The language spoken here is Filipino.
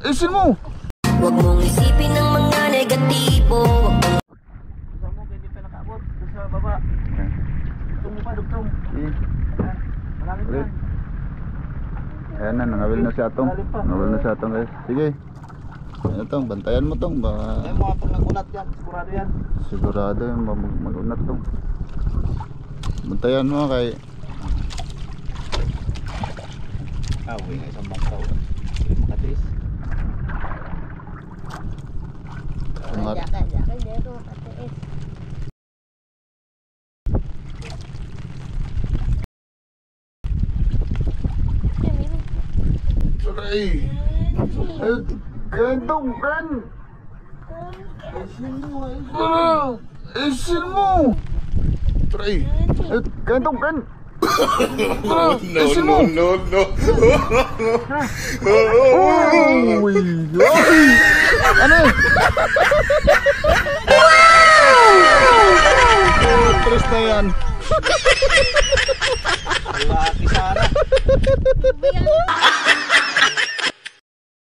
Isin mo! Huwag mong isipin ng mga negatibo. Gusto mo kaya dito nakaabot. Doon sa baba. Dugtong mo pa, dugtong. Malalim Ulit. yan. Ayan na, nangawil na si Atong. Nangawil na si Atong guys. Sige. Ayan Tong, bantayan mo Tong. Ay mo atong nagunat yan. Sigurado yan. Sigurado yung mag-unat Tong. Bantayan mo kay... Uwi nga isang bangkaw. Hindi makatiis. Aray! Ay, gantong kan! Isin mo! Isin mo! Aray! Ay, gantong kan! Isin mo! No. Uy! Ay! Ano? Wow! Tres na yan! Laki sana.